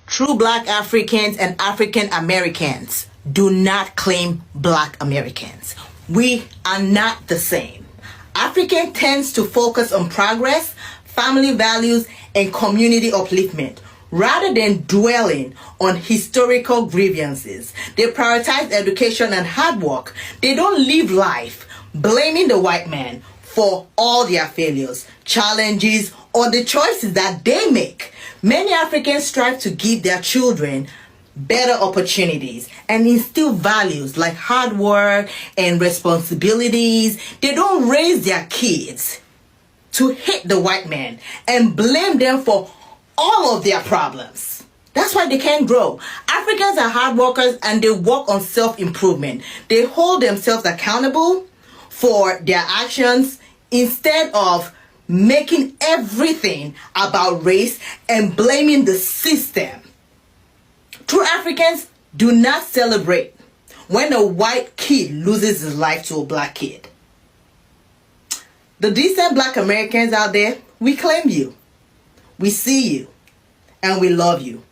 True Black Africans and African Americans do not claim Black Americans. We are not the same. African tends to focus on progress, family values, and community upliftment rather than dwelling on historical grievances. They prioritize education and hard work. They don't live life blaming the white man for all their failures, challenges, or the choices that they make. Many Africans strive to give their children better opportunities and instill values like hard work and responsibilities. They don't raise their kids to hate the white man and blame them for all of their problems. That's why they can't grow. Africans are hard workers and they work on self-improvement. They hold themselves accountable for their actions instead of making everything about race and blaming the system. True Africans do not celebrate when a white kid loses his life to a black kid. The decent Black Americans out there, we claim you. We see you. And we love you.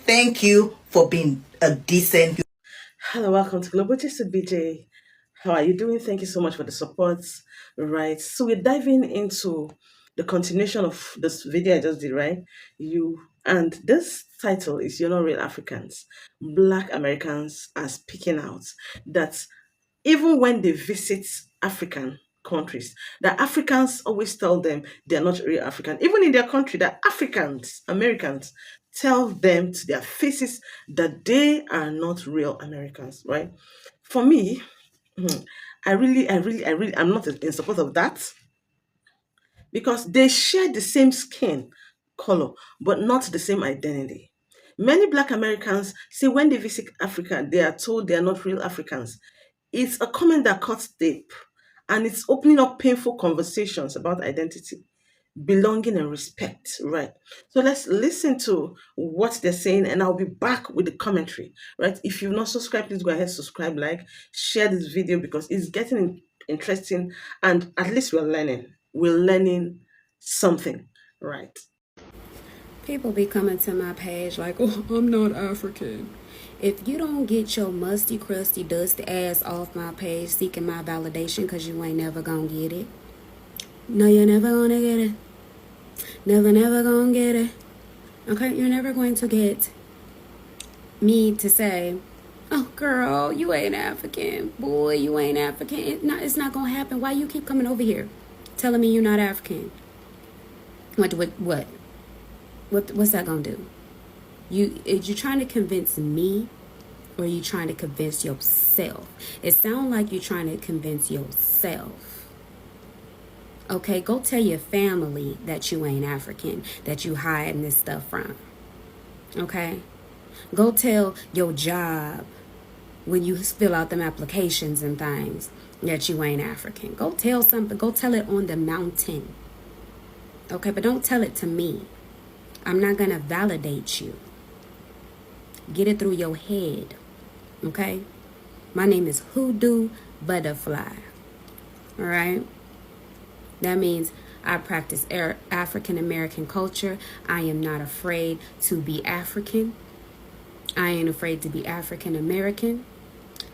Thank you for being a decent. Hello, welcome to Global Gist with BJ. How are you doing? Thank you so much for the support. Right. So we're diving into the continuation of this video I just did, right? And this title is You're Not Real Africans. Black Americans are speaking out that even when they visit African countries, the Africans always tell them they're not real African. Even in their country, the Africans, Americans, tell them to their faces that they are not real Americans, right? For me, I'm not in support of that because they share the same skin color, but not the same identity. Many Black Americans say when they visit Africa, they are told they are not real Africans. It's a comment that cuts deep, and it's opening up painful conversations about identity, belonging, and respect, right? So let's listen to what they're saying, and I'll be back with the commentary, right? If you've not subscribed, please go ahead, subscribe, like, share this video because it's getting interesting, and at least we're learning. We're learning something, right? People be coming to my page like, oh, I'm not African. If you don't get your musty, crusty, dusty ass off my page seeking my validation because you ain't never gonna get it. No, you're never gonna get it. Never gonna get it. Okay, you're never going to get me to say, oh, girl, you ain't African. Boy, you ain't African. It's not gonna happen. Why you keep coming over here telling me you're not African? What? What's that gonna do? Are you trying to convince me or are you trying to convince yourself? It sounds like you're trying to convince yourself. Okay, go tell your family that you ain't African, that you hiding this stuff from. Okay? Go tell your job when you fill out them applications and things that you ain't African. Go tell something. Go tell it on the mountain. Okay, but don't tell it to me. I'm not going to validate you. Get it through your head. Okay? My name is Hoodoo Butterfly. All right? That means I practice African American culture. I am not afraid to be African. I ain't afraid to be African American.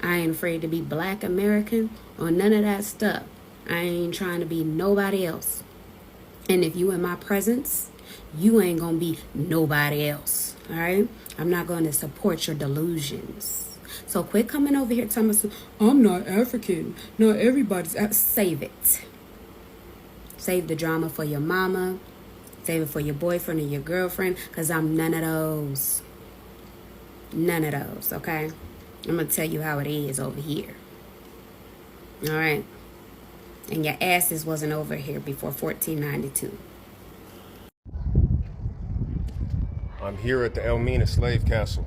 I ain't afraid to be Black American or none of that stuff. I ain't trying to be nobody else. And if you in my presence, you ain't gonna be nobody else. All right? I'm not going to support your delusions. So quit coming over here telling me, I'm not African. Not everybody's. Save it. Save the drama for your mama. Save it for your boyfriend or your girlfriend. Because I'm none of those. None of those, okay? I'm going to tell you how it is over here. All right? And your asses wasn't over here before 1492. I'm here at the Elmina slave castle,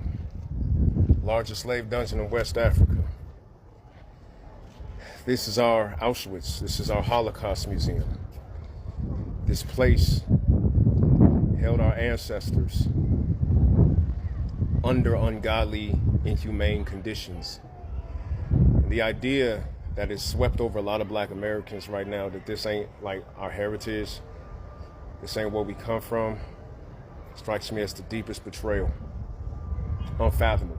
largest slave dungeon in West Africa. This is our Auschwitz. This is our Holocaust museum. This place held our ancestors under ungodly, inhumane conditions. And the idea that is swept over a lot of Black Americans right now, that this ain't like our heritage, this ain't where we come from, strikes me as the deepest betrayal. unfathomable.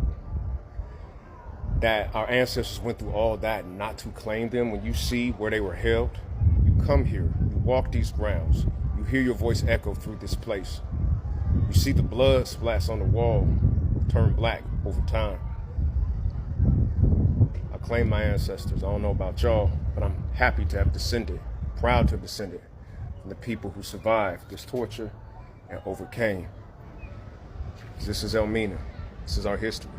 That our ancestors went through all that not to claim them. When you see where they were held, you come here, you walk these grounds, you hear your voice echo through this place. You see the blood splash on the wall turn black over time. I claim my ancestors. I don't know about y'all, but I'm happy to have descended, proud to have descended from the people who survived this torture and overcame. This is Elmina. This is our history.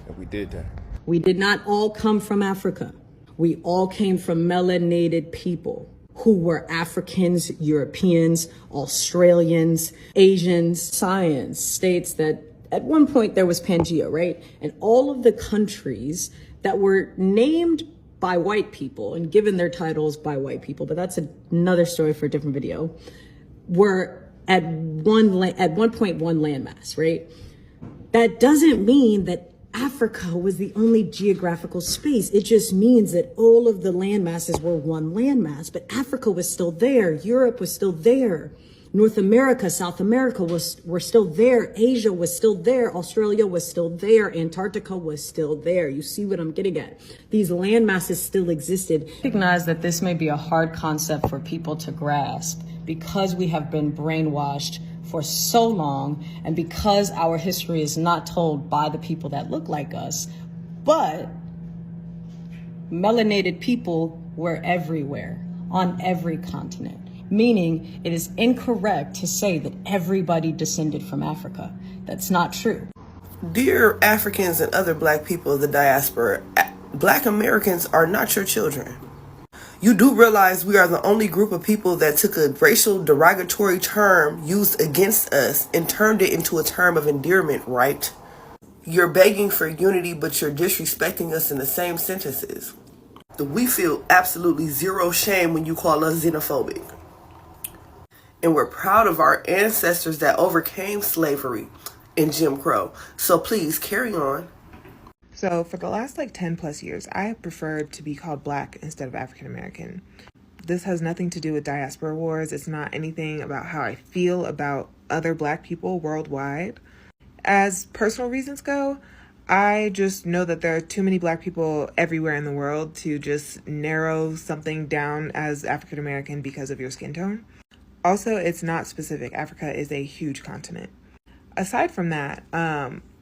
And we did that. We did not all come from Africa. We all came from melanated people who were Africans, Europeans, Australians, Asians. Science states that at one point there was Pangea, right? And all of the countries that were named by white people and given their titles by white people, but that's another story for a different video, were at one point one landmass, right? That doesn't mean that Africa was the only geographical space. It just means that all of the landmasses were one landmass, but Africa was still there. Europe was still there. North America, South America were still there. Asia was still there. Australia was still there. Antarctica was still there. You see what I'm getting at? These landmasses still existed. Recognize that this may be a hard concept for people to grasp because we have been brainwashed for so long, and because our history is not told by the people that look like us, but melanated people were everywhere, on every continent, meaning it is incorrect to say that everybody descended from Africa. That's not true. Dear Africans and other black people of the diaspora, black Americans are not your children. You do realize we are the only group of people that took a racial derogatory term used against us and turned it into a term of endearment, right? You're begging for unity, but you're disrespecting us in the same sentences. We feel absolutely zero shame when you call us xenophobic. And we're proud of our ancestors that overcame slavery and Jim Crow. So please carry on. So for the last 10 plus years, I have preferred to be called Black instead of African American. This has nothing to do with diaspora wars. It's not anything about how I feel about other Black people worldwide. As personal reasons go, I just know that there are too many Black people everywhere in the world to just narrow something down as African American because of your skin tone. Also, it's not specific. Africa is a huge continent. Aside from that,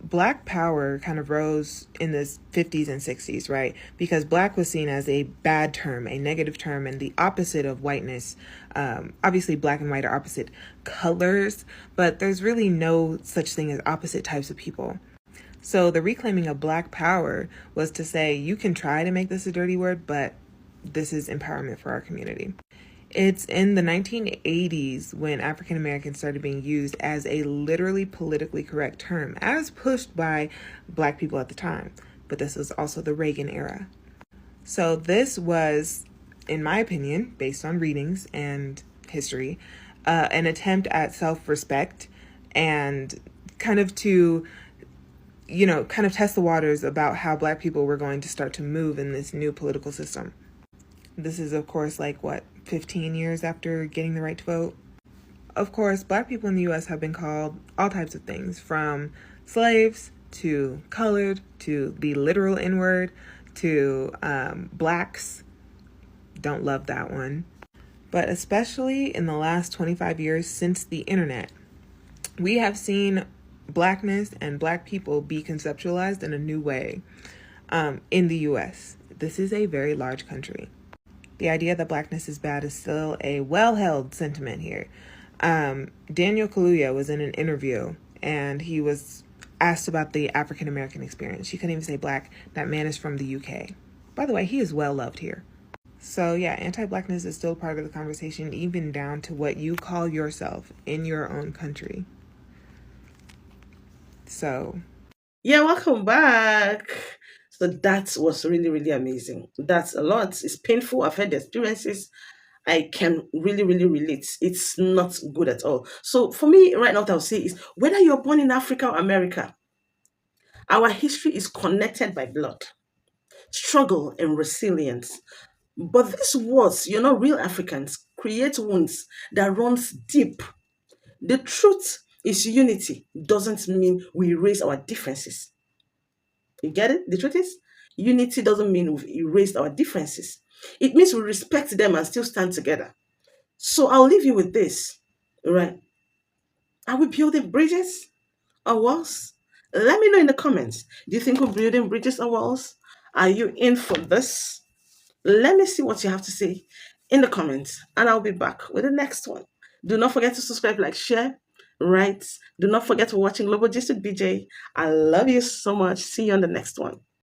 Black power kind of rose in the 50s and 60s, right? Because Black was seen as a bad term, a negative term, and the opposite of whiteness. Obviously, Black and white are opposite colors, but there's really no such thing as opposite types of people. So the reclaiming of Black power was to say, you can try to make this a dirty word, but this is empowerment for our community. It's in the 1980s when African Americans started being used as a literally politically correct term, as pushed by Black people at the time. But this was also the Reagan era. So this was, in my opinion, based on readings and history, an attempt at self-respect and kind of to, test the waters about how Black people were going to start to move in this new political system. This is, of course, 15 years after getting the right to vote. Of course, Black people in the U.S. have been called all types of things, from slaves to colored to the literal N-word to blacks. Don't love that one. But especially in the last 25 years since the internet, we have seen Blackness and Black people be conceptualized in a new way in the U.S. This is a very large country. The idea that Blackness is bad is still a well-held sentiment here. Daniel Kaluuya was in an interview and he was asked about the African-American experience. She couldn't even say Black. That man is from the UK. By the way, he is well-loved here. So yeah, anti-Blackness is still part of the conversation, even down to what you call yourself in your own country. So. Yeah, welcome back. So that was really, really amazing. That's a lot. It's painful. I've had the experiences. I can really, really relate. It's not good at all. So for me, right now, what I'll say is, whether you're born in Africa or America, our history is connected by blood, struggle, and resilience. But these words, real Africans, create wounds that runs deep. The truth is unity. Doesn't mean we erase our differences. You get it? The truth is, unity doesn't mean we've erased our differences. It means we respect them and still stand together. So I'll leave you with this, right? Are we building bridges or walls? Let me know in the comments. Do you think we're building bridges or walls? Are you in for this? Let me see what you have to say in the comments, and I'll be back with the next one. Do not forget to subscribe, like, share, right? Do not forget to watching Global Gist with BJ. I love you so much. See you on the next one.